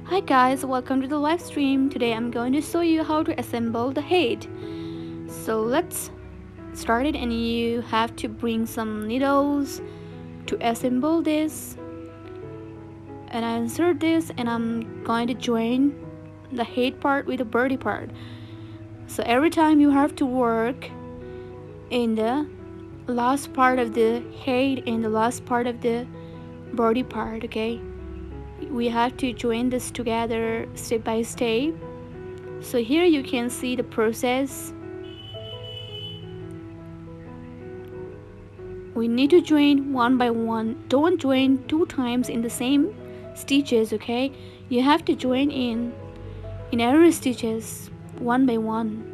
Hi guys, welcome to the live stream. Today I'm going to show you how to assemble the head. So let's start it, and you have to bring some needles to assemble this. And I insert this and I'm going to join the head part with the body part. So every time you have to work in the last part of the head and the last part of the body part, okay? We have to join this together step by step. So here you can see the process. We need to join one by one. Don't join two times in the same stitches, okay? You have to join in every stitches one by one.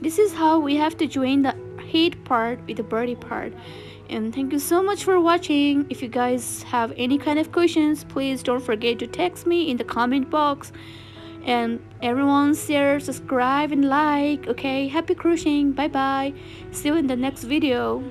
This is how we have to join the head part with the body part. And thank you so much for watching. If you guys have any kind of questions, please don't forget to text me in the comment box. And everyone share, subscribe and like. Okay, happy crocheting. Bye bye. See you in the next video.